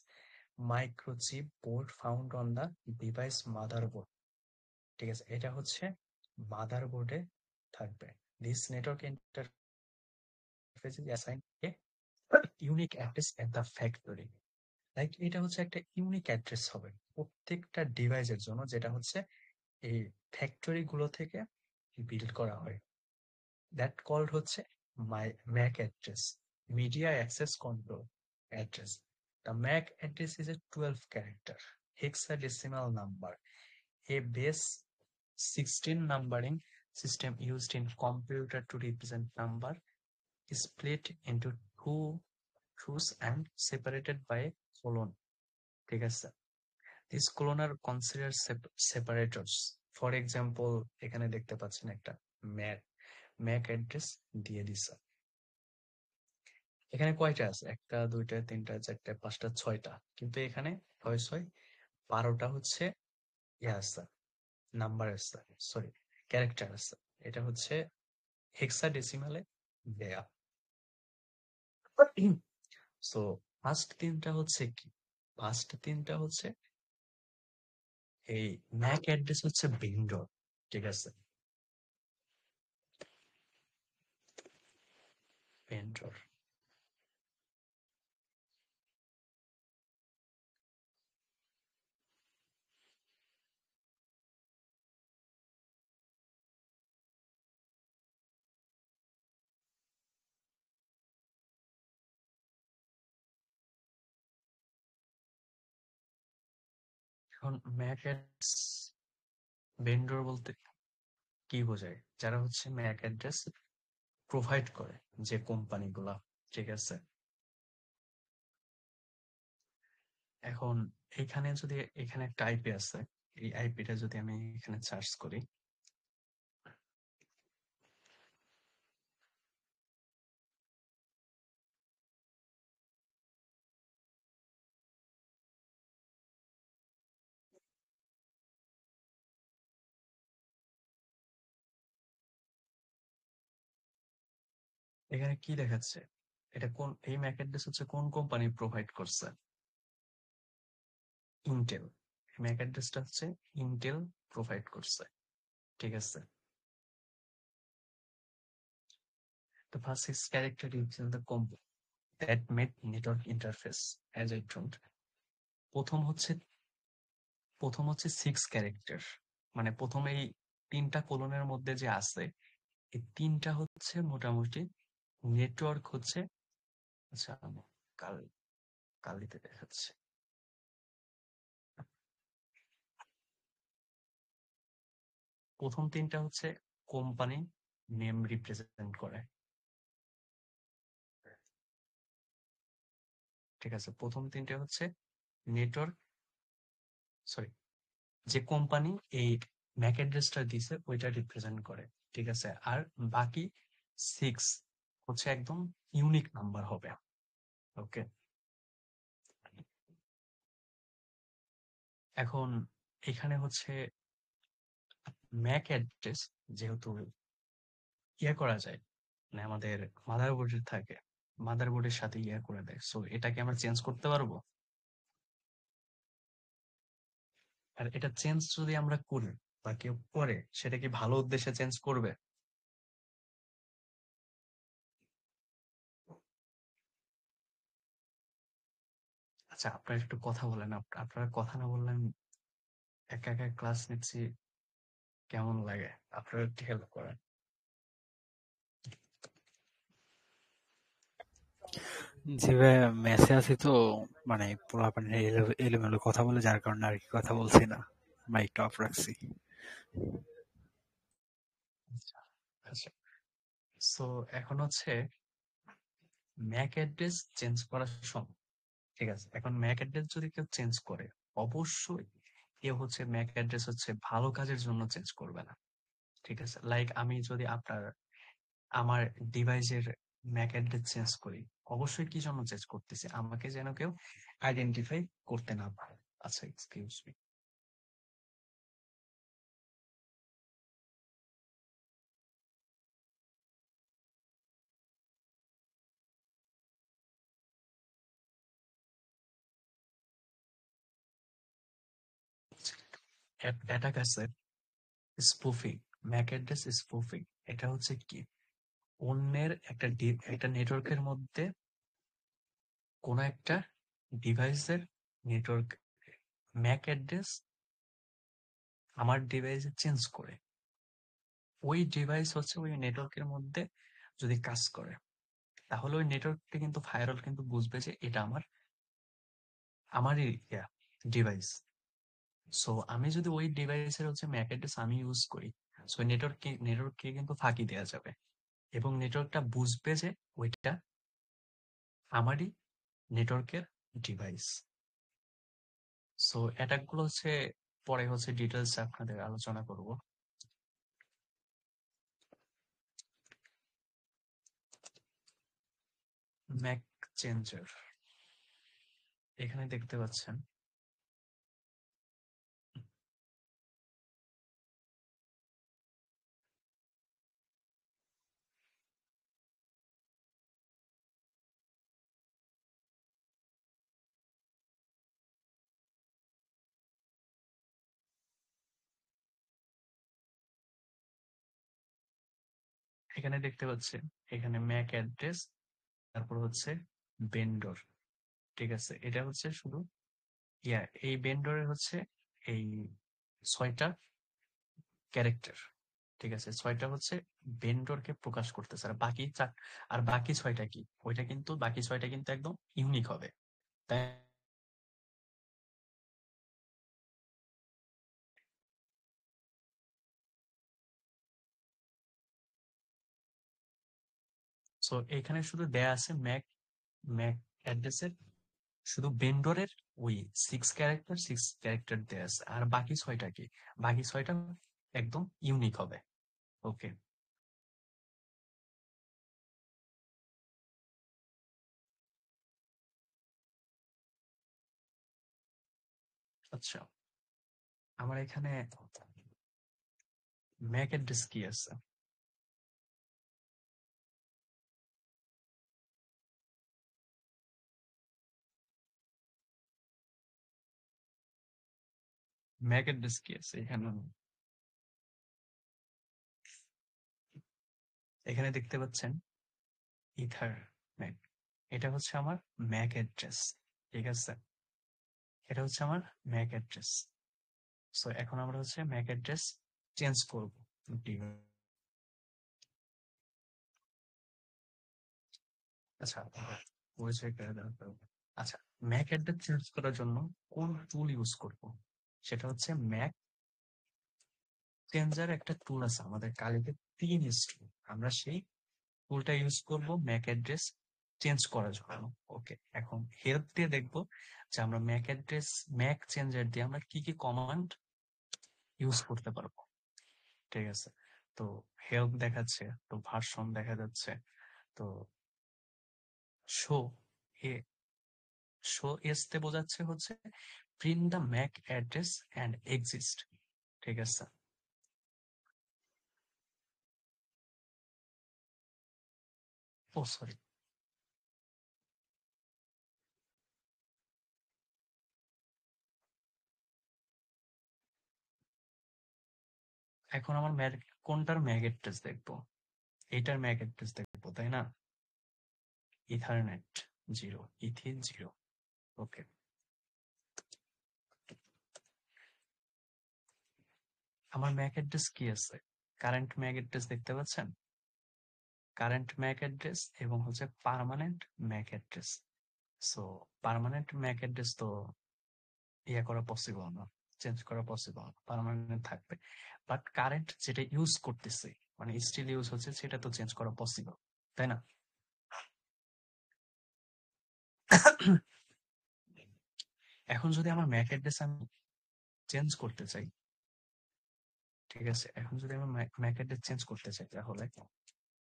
[SPEAKER 1] microchip board found on the device motherboard। ঠিক আছে, এটা হচ্ছে মাদারবোর্ডে থাকবে। This network interface is assigned a unique address at the factory। Like এটা হচ্ছে একটা ইউনিক অ্যাড্রেস হবে প্রত্যেকটা ডিভাইসের জন্য, যেটা হচ্ছে এই ফ্যাক্টরি গুলো থেকে বিল্ড করা হয়। দ্যাট কল্ড হচ্ছে Mac address, media access control address. The MAC address is a 12 character hexadecimal number, a base 16 numbering system used in computer to represent number split into two twos and separated by a colon। ঠিক আছে, these colon are considered separators। For example, এখানে দেখতে পাচ্ছেন একটা Mac Mac address দিয়ে দিছে। এখানে কয়টা আছে? 1টা 2টা 3টা 4টা 5টা 6টা, কিন্তু এখানে 6 12টা হচ্ছে ইয়ে আছে, নাম্বার আছে, সরি ক্যারেক্টার আছে। এটা হচ্ছে হেক্সাডেসিমালে দেয়া। সো ফার্স্ট তিনটা হচ্ছে কি? ফার্স্ট তিনটা হচ্ছে এই ম্যাক অ্যাড্রেস হচ্ছে ভেন্ডর, ঠিক আছে? ভেন্ডর। এখন ম্যাক অ্যাড্রেস ভেন্ডর বলতে কি বোঝায়? যারা হচ্ছে ম্যাক অ্যাড্রেস প্রোভাইড করে, যে কোম্পানিগুলা, ঠিক আছে? এখন এখানে যদি এখানে একটা আইপি আছে, এই আইপিটা যদি আমি এখানে সার্চ করি, এখানে কি দেখাচ্ছে? এটা কোন, এই ম্যাক অ্যাড্রেস হচ্ছে কোন কোম্পানি প্রোভাইড করছে? ইন্টেল। ম্যাক অ্যাড্রেসটা হচ্ছে ইন্টেল প্রোভাইড করছে, ঠিক আছে? The first six character represent the combo that made network interface, as I told. প্রথম হচ্ছে প্রথম হচ্ছে 6 ক্যারেক্টার, মানে প্রথম এই 3টা কোলনের মধ্যে যে আছে, এই 3টা হচ্ছে মোটামুটি নেটওয়ার্ক হচ্ছে। আচ্ছা, আমি কাল কালিতে দেখাচ্ছে। প্রথম 3টা হচ্ছে কোম্পানি নেম রিপ্রেজেন্ট করে, ঠিক আছে? প্রথম 3টে হচ্ছে নেটওয়ার্ক, সরি, যে কোম্পানি এই ম্যাক অ্যাড্রেসটা দিছে ওইটা রিপ্রেজেন্ট করে, ঠিক আছে? আর বাকি 6 হচ্ছে একদম ইউনিক নাম্বার হবে। ওকে, এখন এখানে হচ্ছে ম্যাক অ্যাড্রেস যেহেতু ইয়ে করা যায়, মানে আমাদের মাদারবোর্ডে থাকে, মাদারবোর্ডের সাথে ইয়ে করে দেয়, সো এটাকে আমরা চেঞ্জ করতে পারবো। আর এটা চেঞ্জ যদি আমরা করি বা কেউ করে, সেটা কি ভালো উদ্দেশ্যে চেঞ্জ করবে? আচ্ছা, আপনারা একটু কথা বলেন। আপনারা কথা না বললে আমি একা একা ক্লাস নিচ্ছি, কেমন লাগে? আপনারা একটু হেল্প করেন।
[SPEAKER 3] জি ভাই, মেসে আছি তো, মানে পোলাপান এলোমেলো কথা বলে, যার কারণে আর কি কথা বলছি না, মাইকটা অফ রাখছি।
[SPEAKER 1] আচ্ছা, আচ্ছা। সো এখন হচ্ছে ম্যাক অ্যাড্রেস চেঞ্জ করা সম্ভব, ঠিক আছে? এখন ম্যাক অ্যাড্রেস যদি কেউ চেঞ্জ করে, অবশ্যই কেউ হচ্ছে ম্যাক অ্যাড্রেস হচ্ছে ভালো কাজের জন্য চেঞ্জ করবে না, ঠিক আছে? লাইক আমি যদি আমার ডিভাইসের ম্যাক অ্যাড্রেস চেঞ্জ করি, অবশ্যই কি জন্য চেঞ্জ করতেছি? আমাকে যেন কেউ আইডেন্টিফাই করতে না পারে। আচ্ছা, এক্সকিউজ মি। অ্যাটাকার্সের স্পুফিং, ম্যাক অ্যাড্রেস স্পুফিং, এটা হচ্ছে কি? অন্যের একটা নেটওয়ার্কের মধ্যে কোন একটা ডিভাইসের নেটওয়ার্ক ম্যাক অ্যাড্রেস আমার ডিভাইসে চেঞ্জ করে, ওই ডিভাইস হচ্ছে ওই নেটওয়ার্কের মধ্যে যদি কাজ করে, তাহলে ওই নেটওয়ার্কটা কিন্তু ফায়ারওয়াল কিন্তু বুঝবে যে এটা আমারই ডিভাইস। সো আমি যদি ওই ডিভাইসের হচ্ছে ম্যাক অ্যাড্রেস আমি ইউজ করি, সো নেটওয়ার্ককে কিন্তু ফাঁকি দেওয়া যাবে, এবং নেটওয়ার্কটা বুঝবে যে ওইটা আমারই নেটওয়ার্কের ডিভাইস। সো অ্যাটাক গুলো হচ্ছে পরে হচ্ছে ডিটেলস আপনাদের আলোচনা করব। ম্যাক চেঞ্জার এখানে দেখতে পাচ্ছেন এখানে দেখতে পাচ্ছেন এখানে ম্যাক অ্যাড্রেস, তারপর হচ্ছে ভেন্ডর। ঠিক আছে, এটা হচ্ছে শুধু এই ভেন্ডরের হচ্ছে এই 6টা ক্যারেক্টার। ঠিক আছে, 6টা হচ্ছে ভেন্ডরকে প্রকাশ করতেছে, আর বাকি 6টা কি, ওইটা কিন্তু বাকি 6টা কিন্তু একদম ইউনিক হবে, তাই। সো এখানে শুধু দেয়া আছে ম্যাক ম্যাক অ্যাড্রেসের শুধু ভেন্ডরের ওই 6 ক্যারেক্টার দেয়া আছে, আর বাকি 6টা কি, বাকি 6টা একদম ইউনিক হবে। ওকে, আচ্ছা, আমার এখানে ম্যাক অ্যাড্রেস কি আছে? ম্যাক অ্যাড্রেস কি আছে এখানে? এখানে দেখতে পাচ্ছেন ইথারনেট, এটা হচ্ছে আমার ম্যাক অ্যাড্রেস। ঠিক আছে, এটা হচ্ছে আমার ম্যাক অ্যাড্রেস। সো এখন আমরা হচ্ছে ম্যাক অ্যাড্রেস চেঞ্জ করব। আচ্ছা, পরিচয় করে দেওয়া হবে। আচ্ছা, ম্যাক অ্যাড্রেস চেঞ্জ করার জন্য কোন টুল ইউজ করব? সেটা হচ্ছে ম্যাক চেঞ্জার, একটা টুল আছে আমাদের কালিতে 3 আমরা সেই টুলটা ইউজ করব ম্যাক অ্যাড্রেস চেঞ্জ করার জন্য। ওকে, এখন হেল্প দিয়ে দেখবো যে আমরা ম্যাক চেঞ্জার দিয়ে আমরা কি কি কমান্ড ইউজ করতে পারবো। ঠিক আছে, তো হেল্প দেখাচ্ছে, তো ভার্সন দেখা যাচ্ছে, তো শো এ শো এস তে বোঝাচ্ছে হচ্ছে print the Mac address and exist. ঠিক আছে, ও সরি, এখন আমার কোনটার ম্যাক অ্যাড্রেস দেখবো? এইটার ম্যাক অ্যাড্রেস দেখবো, তাই না? Ethernet 0, ethene 0। ওকে, আমার ম্যাক অ্যাড্রেস কি আছে? কারেন্ট ম্যাক অ্যাড্রেস দেখতে পাচ্ছেন? কারেন্ট ম্যাক অ্যাড্রেস এবং হচ্ছে permanent Mac address. So permanent Mac address তো করা পসিবল না, চেঞ্জ করা পসিবল না, পার্মানেন্ট থাকবে। বাট কারেন্ট যেটা ইউজ করতেছে, মানে স্টিল ইউজ হচ্ছে, সেটা তো চেঞ্জ করা পসিবল, তাই না? এখন যদি আমার ম্যাক অ্যাড্রেস আমি চেঞ্জ করতে চাই, ঠিক আছে, এখন যদি আমার ম্যাক অ্যাড্রেস চেঞ্জ করতে চাই, তাহলে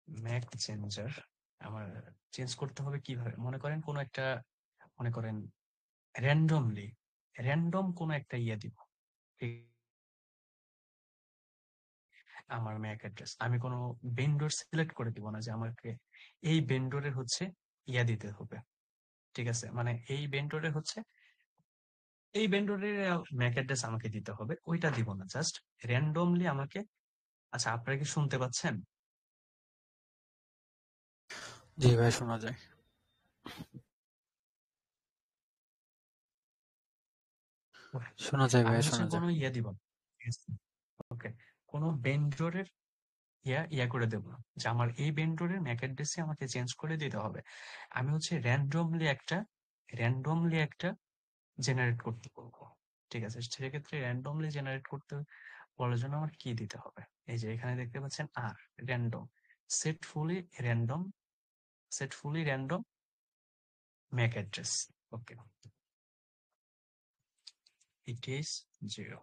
[SPEAKER 1] ম্যাক চেঞ্জার আমার চেঞ্জ করতে হবে কিভাবে? মনে করেন র্যান্ডমলি, র্যান্ডম কোন একটা দিব, ঠিক, আমার ম্যাক অ্যাড্রেস আমি কোনো ভেন্ডর সিলেক্ট করে দিব না যে আমাকে এই ভেন্ডরের হচ্ছে দিতে হবে। ঠিক আছে, মানে এই ভেন্ডরের ম্যাক অ্যাড্রেস আমাকে দিতে হবে, ওইটা দিব না, জাস্ট র্যান্ডমলি আমাকে। আচ্ছা, আপনারা কি শুনতে পাচ্ছেন?
[SPEAKER 3] জি ভাই, শোনা যায়। শোনা যায়
[SPEAKER 1] আমি
[SPEAKER 3] ভাই,
[SPEAKER 1] হচ্ছে
[SPEAKER 3] শোনা যায়।
[SPEAKER 1] কোনো দিব না। ওকে, কোনো ভেন্ডরের করে দেবো না যে আমার এই ভেন্ডরের ম্যাক অ্যাড্রেসে আমাকে চেঞ্জ করে দিতে হবে। আমি হচ্ছে র্যান্ডমলি একটা জেনারেট করতে বলবো। ঠিক আছে, সেক্ষেত্রে র্যান্ডমলি জেনারেট করতে বলার জন্য আমার কি দিতে হবে? এই যে এখানে দেখতে পাচ্ছেন random, set fully random, MAC address. Okay, it is 0।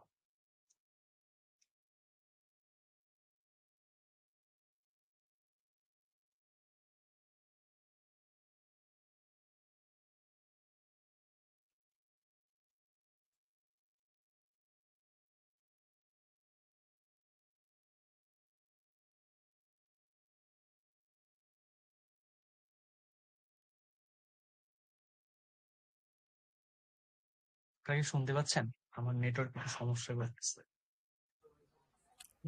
[SPEAKER 1] আপনারা কি শুনতে পাচ্ছেন? আমার নেটওয়ার্ক একটু সমস্যা করতেছে।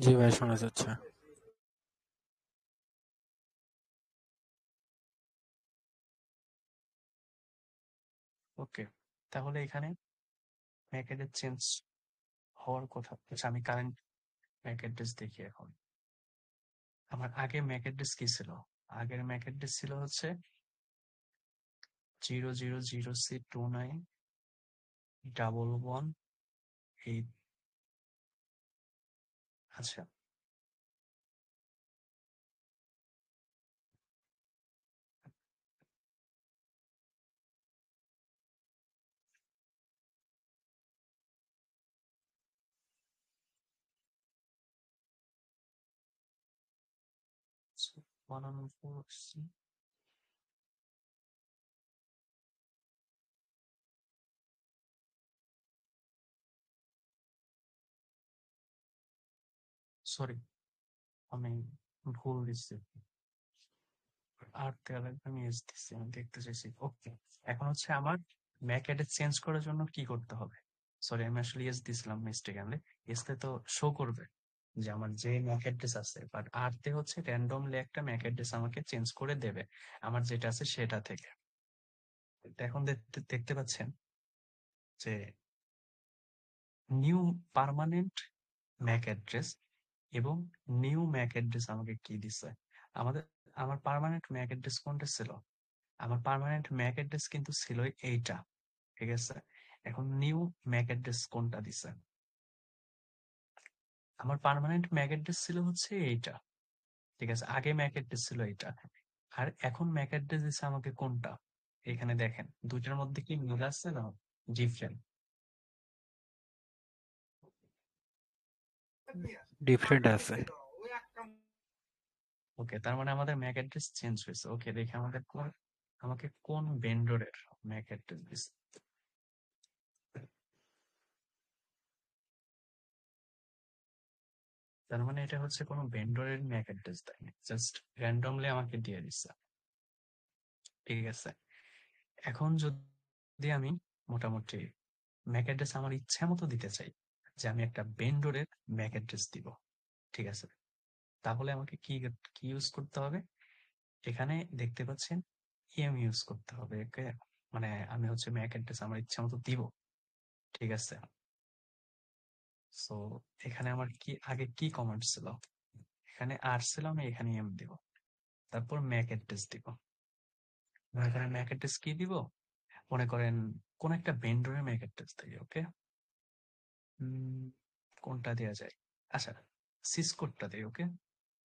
[SPEAKER 3] জি ভাই, শোনা যাচ্ছে।
[SPEAKER 1] ওকে, তাহলে এখানে ম্যাক অ্যাড্রেস চেঞ্জ হওয়ার কথা। আচ্ছা, আমি কারেন্ট ম্যাক অ্যাড্রেস দেখি এখন। আমার আগে ম্যাক অ্যাড্রেস কি ছিল? আগের ম্যাক অ্যাড্রেস ছিল হচ্ছে 000C291118। আচ্ছা, so 114C, সরি আমি ভুল দিচ্ছি। আর দেওয়া লাগবে, আমি এস দিচ্ছি, আমি দেখতে চাইছি। ওকে, এখন হচ্ছে আমার ম্যাক অ্যাড্রেস চেঞ্জ করার জন্য কি করতে হবে? সরি, আমি আসলে এস দিছিলাম মিস্টেকেনলি। এসতে তো শো করবে যে আমার যে ম্যাক অ্যাড্রেস আছে, বাট আর তে হচ্ছে র্যান্ডমলি একটা ম্যাক অ্যাড্রেস আমাকে চেঞ্জ করে দেবে আমার যেটা আছে সেটা থেকে। তো এখন দেখতে পাচ্ছেন যে নিউ পার্মানেন্ট ম্যাক অ্যাড্রেস এবং নিউ ম্যাক অ্যাড্রেস আমাকে কি দিছে। আমাদের আমার পার্মানেন্ট ম্যাক অ্যাড্রেস কোনটা ছিল? আমার পার্মানেন্ট ম্যাক অ্যাড্রেস কিন্তু ছিল এইটা, ঠিক আছে? এখন নিউ ম্যাক অ্যাড্রেস কোনটা দিছে? আমার পার্মানেন্ট ম্যাক অ্যাড্রেস ছিল হচ্ছে এইটা, ঠিক আছে? আগে ম্যাক অ্যাড্রেস ছিল এইটা, আর এখন ম্যাক অ্যাড্রেস দিছে আমাকে কোনটা? এখানে দেখেন দুইটার মধ্যে কি মিল আছে না ডিফারেন্ট?
[SPEAKER 3] ডিফারেন্ট আছে।
[SPEAKER 1] ওকে, তার মানে আমাদের ম্যাক অ্যাড্রেস চেঞ্জ হয়েছে। ওকে, দেখি আমাকে কোন ভেন্ডরের ম্যাক অ্যাড্রেস দিছে। তার মানে এটা হচ্ছে কোনো ভেন্ডরের ম্যাক অ্যাড্রেস দেয়নি, জাস্ট র্যান্ডমলি আমাকে দিয়ে দিচ্ছে, ঠিক আছে? এখন যদি আমি মোটামুটি ম্যাক অ্যাড্রেস আমার ইচ্ছা মতো দিতে চাই, যে আমি একটা ভেন্ডরের ম্যাক অ্যাড্রেস দিব, ঠিক আছে? তাহলে আমাকে কি কি ইউজ করতে হবে? এখানে দেখতে পাচ্ছেন ইএম ইউজ করতে হবে। ওকে, মানে আমি হচ্ছে ম্যাক অ্যাড্রেস আমার ইচ্ছা মতো দিব, ঠিক আছে? সো এখানে আমার কি আগে কি কমান্ড ছিল? এখানে আর ছিল, আমি এখানে এম দিব, তারপর ম্যাক অ্যাড্রেস দিব। এখানে ম্যাক অ্যাড্রেস কি দিব? মনে করেন কোন একটা ভেন্ডরের ম্যাক অ্যাড্রেস থেকে। ওকে, কোনটা দেওয়া যায়? আচ্ছা, সিসকোডটা দেই। ওকে,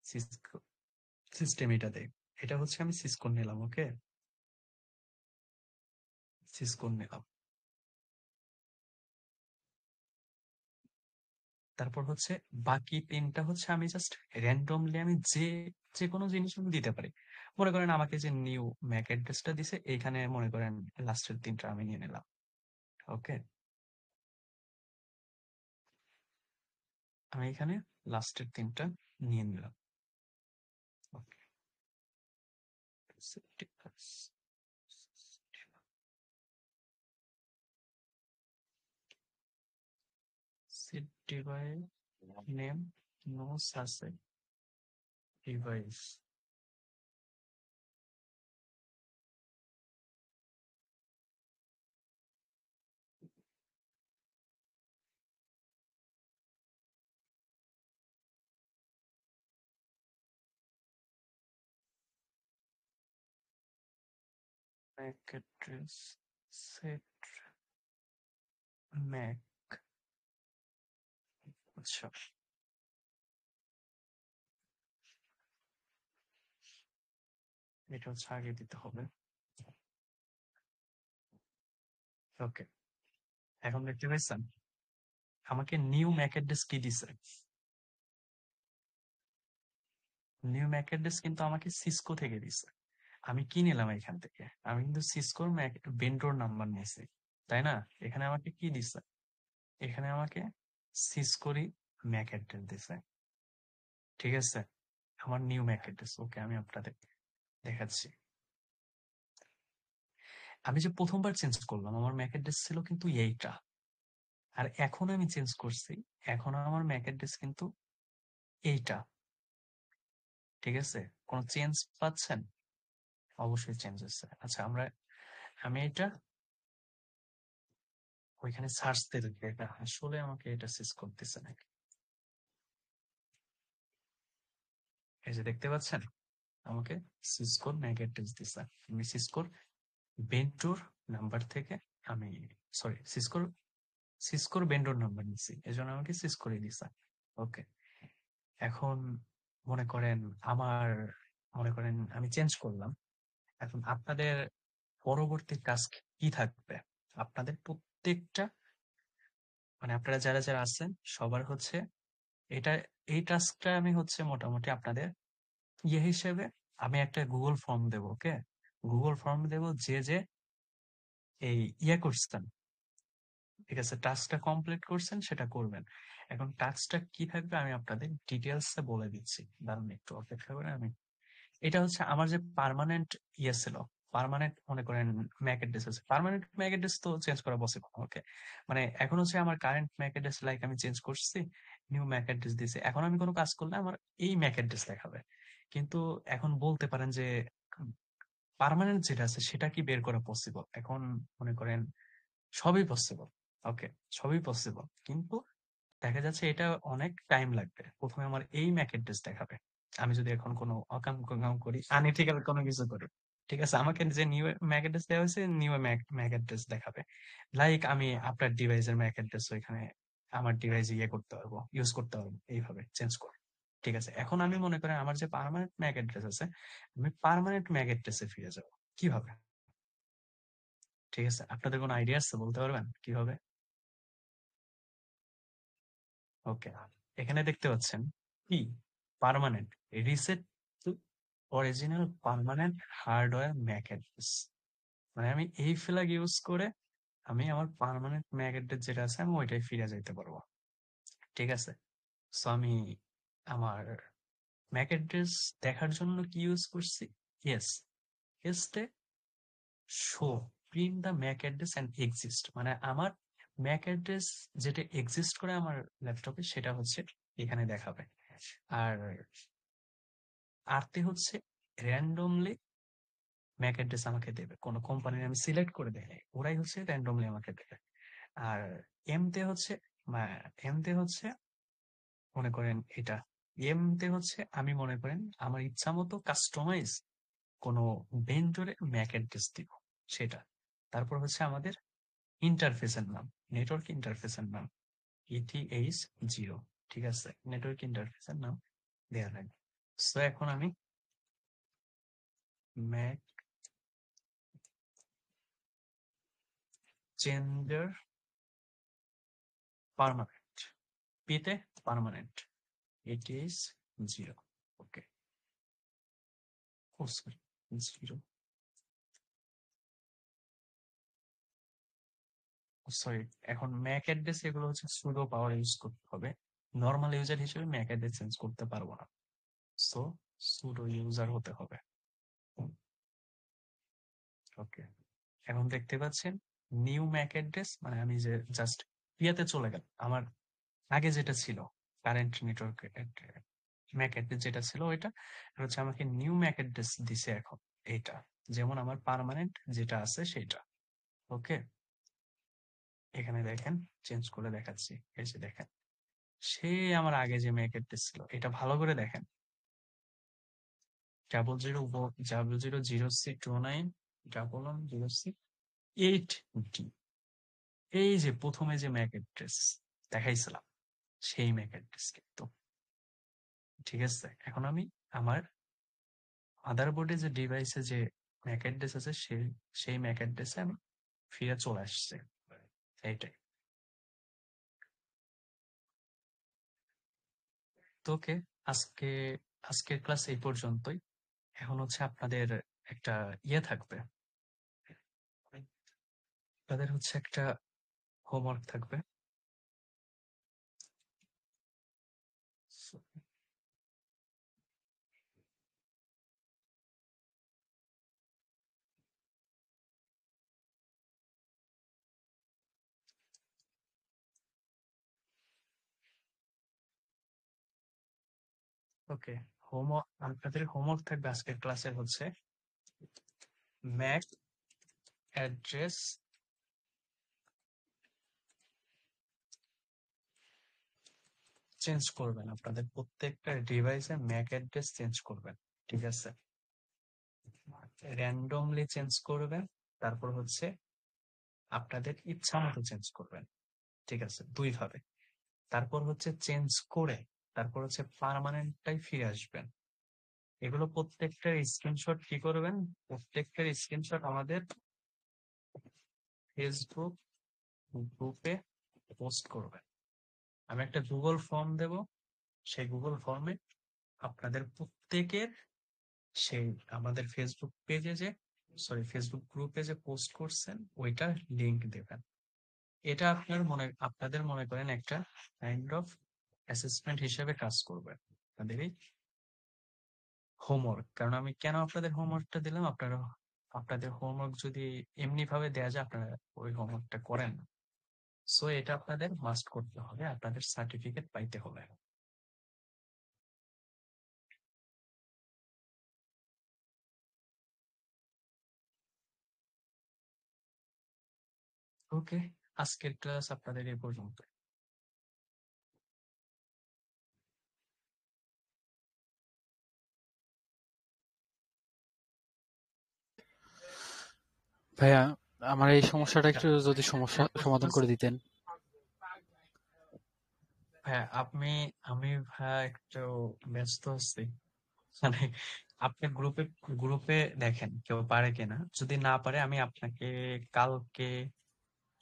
[SPEAKER 1] সিসকো সিস্টেম এটা দেয়। এটা হচ্ছে আমি সিসকোড নিলাম। ওকে, সিসকোড নিলাম। তারপর হচ্ছে বাকি তিনটা হচ্ছে আমি জাস্ট র্যান্ডমলি আমি যে কোনো জিনিস আমি দিতে পারি। মনে করেন আমাকে যে নিউ ম্যাক অ্যাড্রেসটা দিছে, এইখানে মনে করেন লাস্টের তিনটা আমি নিয়ে নিলাম। ওকে, আমি এখানে লাস্টের তিনটা নিয়ে নিলাম। ওকে, set device name no success device. MAC address set MAC। আচ্ছা, এটা হচ্ছে আগে দিতে হবে। ওকে, এখন দেখতে পাইছেন আমাকে নিউ ম্যাক অ্যাড্রেস কি দিছে? নিউ ম্যাক অ্যাড্রেস কিন্তু আমাকে সিসকো থেকে দিছে। আমি কি নিলাম এখান থেকে? আমি কিন্তু সিসকোর ম্যাক ভেন্ডর নাম্বার নিয়েছি, তাই না? এখানে আমাকে কি দিছে? এখানে আমাকে সিসকোরই ম্যাক অ্যাড্রেস দিছে, ঠিক আছে? আমার নিউ ম্যাক অ্যাড্রেস। ওকে, আমি আপনাদের দেখাচ্ছি। আমি যে প্রথমবার চেঞ্জ করলাম, আমার ম্যাক অ্যাড্রেস ছিল কিন্তু এইটা, আর এখন আমি চেঞ্জ করছি, এখন আমার ম্যাক অ্যাড্রেস কিন্তু এইটা। ঠিক আছে, কোনো চেঞ্জ পাচ্ছেন? অবশ্যই চেঞ্জ হচ্ছে। আচ্ছা, আমি এটা ওইখানে সার্চ দিয়ে দেখি এটা আসলে আমাকে এটা সিস করতেছে নাকি। এই যে দেখতে পাচ্ছেন, আমাকে সিসকোর ম্যাক অ্যাড্রেস দিছে। আমি সিসকোর বেন্টোর নাম্বার থেকে আমি সরি সিসকোর বেন্ডোর নাম্বার নিছি, এজন্য আমাকে সিসকোরই দিছে। ওকে, এখন মনে করেন আমার মনে করেন আমি চেঞ্জ করলাম। এখন আপনাদের পরবর্তী টাস্ক কি থাকবে? আপনাদের প্রত্যেকটা মানে আপনারা যারা যারা আছেন সবার হচ্ছে এটা, এই টাস্কটা আমি হচ্ছে মোটামুটি আপনাদের ইয়ে হিসেবে আমি একটা গুগল ফর্ম দেব। ওকে, গুগল ফর্ম দেব যে যে এই ইয়ে করছেন, ঠিক আছে, টাস্কটা কমপ্লিট করছেন সেটা করবেন। এখন টাস্কটা কি থাকবে আমি আপনাদের ডিটেলস বলে দিচ্ছি, দাঁড়ান একটু অপেক্ষা করে। আমি এটা হচ্ছে আমার যে পার্মানেন্ট ইয়ে ছিল, পার্মানেন্ট মনে করেন ম্যাক অ্যাড্রেস আছে, পার্মানেন্ট ম্যাক অ্যাড্রেস তো চেঞ্জ করা পসিবল। ওকে, মানে এখন হচ্ছে আমার কারেন্ট ম্যাক অ্যাড্রেস লাইক আমি চেঞ্জ করছি, নিউ ম্যাক অ্যাড্রেস দিয়েছি, এখন আমি কোনো কাজ করলে আমার এই ম্যাক অ্যাড্রেস দেখাবে। কিন্তু এখন বলতে পারেন যে পার্মানেন্ট যেটা আছে সেটা কি বের করা পসিবল? এখন মনে করেন সবই পসিবল। ওকে, সবই পসিবল, কিন্তু দেখা যাচ্ছে এটা অনেক টাইম লাগবে। প্রথমে আমার এই ম্যাক অ্যাড্রেস দেখাবে, আমি যদি এখন কোনো অকাম কুকাম করি, আনইথিক্যাল কোনো কিছু করি, ঠিক আছে, আমাকে যে নিউ ম্যাক অ্যাড্রেস দেওয়া হয়েছে নিউ ম্যাক অ্যাড্রেস দেখাবে। লাইক আমি আপনার ডিভাইসের ম্যাক অ্যাড্রেস ওইখানে আমার ডিভাইসে ইয়ে করতে পারবো, ইউজ করতে পারবো, এইভাবে চেঞ্জ করে। ঠিক আছে, এখন আমি মনে করেন আমার যে পার্মানেন্ট ম্যাক অ্যাড্রেস আছে, আমি পার্মানেন্ট ম্যাক অ্যাড্রেসে ফিরে যাবো কিভাবে? ঠিক আছে, আপনাদের কোনো আইডিয়া আছে, বলতে পারবেন কিভাবে? ওকে, এখানে দেখতে পাচ্ছেন কি permanent reset two original permanent hardware Mac address. মানে আমি এই ফ্ল্যাগ ইউজ করে আমি আমার পার্মানেন্ট ম্যাক অ্যাড্রেস যেটা আছে আমি ওইটাই ফিরে যাইতে পারবো। ঠিক আছে, সো আমি আমার ম্যাক অ্যাড্রেস দেখার জন্য কি ইউজ করছি? Yes, এসটে show print the Mac address and exist, মানে আমার ম্যাক অ্যাড্রেস যেটা এক্সিস্ট করে আমার ল্যাপটপে সেটা হচ্ছে এখানে দেখাবে। আর আরতে হচ্ছে র্যান্ডমলি ম্যাক অ্যাড্রেস আমাকে দেবে, কোনো কোম্পানির আমি সিলেক্ট করে দেয় নাই, ওরাই হচ্ছে র্যান্ডমলি আমাকে দেবে। আর এমতে হচ্ছে এমতে হচ্ছে মনে করেন এটা, এমতে হচ্ছে আমি মনে করেন আমার ইচ্ছা মতো কাস্টমাইজ কোনো ভেন্ডরে ম্যাক অ্যাড্রেস দিব সেটা। তারপর হচ্ছে আমাদের ইন্টারফেসের নাম, নেটওয়ার্ক ইন্টারফেসের নাম ETH0। ঠিক আছে, নেটওয়ার্ক ইন্টারফেসের নাম দেয়া লাগে। সো এখন আমি ম্যাক চেঞ্জার পার্মানেন্ট, পিতে পার্মানেন্ট ETH0। ওকে, ও সরি, 0, সরি। এখন ম্যাক অ্যাড্রেস এগুলো হচ্ছে সুডো পাওয়ার ইউজ করতে হবে, নর্মাল ইউজার হিসেবে ম্যাক অ্যাড্রেস চেঞ্জ করতে পারবো না। সো সুডো ইউজার হতে হবে। ওকে, এখন দেখতে পাচ্ছেন নিউ ম্যাক অ্যাড্রেস, মানে আমি যে জাস্ট ইয়াতে চলে গেল, আমার আগে যেটা ছিল কারেন্ট নেটওয়ার্ক ম্যাক অ্যাড্রেস যেটা ছিল ওইটা, আর হচ্ছে আমাকে নিউ ম্যাক অ্যাড্রেস দিছে এখন এইটা, যেমন আমার পার্মানেন্ট যেটা আছে সেটা। ওকে, এখানে দেখেন চেঞ্জ করে দেখাচ্ছি, এই যে দেখেন সে আমার আগে যে ম্যাক অ্যাড্রেস ছিল এটা ভালো করে দেখেন, 0000C291108D, এই যে প্রথমে যে ম্যাক অ্যাড্রেস দেখাইছিলাম সেই ম্যাক অ্যাড্রেস কিন্তু। ঠিক আছে, এখন আমি আমার মাদারবোর্ডে যে ডিভাইসে যে ম্যাক অ্যাড্রেস আছে সেই ম্যাক অ্যাড্রেসে আমি ফিরে চলে আসছে, এইটাই। তো ওকে, আজকে আজকের ক্লাস এই পর্যন্তই। এখন হচ্ছে আপনাদের একটা ইয়ে থাকবে, আপনাদের হচ্ছে একটা হোমওয়ার্ক থাকবে। ওকে, হোমওয়ার্ক, আপনাদের হোমওয়ার্ক থাকবে আজকের ক্লাসের হচ্ছে ম্যাক অ্যাড্রেস চেঞ্জ করবেন। আপনাদের প্রত্যেকটা ডিভাইসে ম্যাক অ্যাড্রেস চেঞ্জ করবেন, ঠিক আছে? র্যান্ডমলি চেঞ্জ করবেন, তারপর হচ্ছে আপনাদের ইচ্ছা মতো চেঞ্জ করবেন, ঠিক আছে? 2 ভাবে। তারপর হচ্ছে চেঞ্জ করে তারপর হচ্ছে পার্মানেন্টটাই ফিরে আসবেন। এগুলো প্রত্যেকটার স্ক্রিনশট কি করবেন? প্রত্যেকটার স্ক্রিনশট আমাদের ফেসবুক গ্রুপে পোস্ট করবেন। আমি একটা গুগল ফর্ম দেব, সেই গুগল ফর্মে আপনাদের প্রত্যেকের সেই আমাদের ফেসবুক পেজে যে ফেসবুক গ্রুপে যে পোস্ট করছেন ওইটার লিংক দেবেন। এটা আপনাদের মনে করেন একটা কাইন্ড অফ অ্যাসেসমেন্ট হিসেবে কাজ করবে আপনাদের এই হোমওয়ার্ক। কারণ আমি কেন আপনাদের হোমওয়ার্কটা দিলাম, আপনাদের হোমওয়ার্ক যদি এমনি ভাবে দেয়া যায় আপনারা ওই হোমওয়ার্কটা করেন না। সো এটা আপনাদের মাস্ট করতে হবে, আপনাদের সার্টিফিকেট পাইতে হবে। ওকে, আজকের ক্লাস আপনাদের এই পর্যন্ত।
[SPEAKER 3] ভাইয়া, আমার এই সমস্যাটা
[SPEAKER 1] আচ্ছা,
[SPEAKER 3] একটু যদি সমস্যা সমাধান করে দিতেন।
[SPEAKER 1] হ্যাঁ আমি ভাইয়া একটু ব্যস্ত আছি, মানে আপনি গ্রুপে গ্রুপে দেখেন কেউ পারে কিনা। যদি না পারে আমি আপনাকে কালকে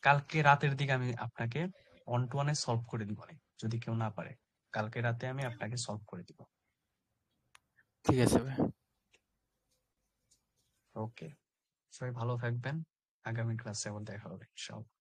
[SPEAKER 1] কালকে রাতের দিকে আমি আপনাকে 1-to-1 সলভ করে দিব। যদি কেউ না পারে কালকে রাতে আমি আপনাকে সলভ করে দিব।
[SPEAKER 3] ঠিক আছে ভাই।
[SPEAKER 1] ওকে, সবাই ভালো থাকবেন, আগামী ক্লাসে আবার দেখা হবে ইনশাআল্লাহ।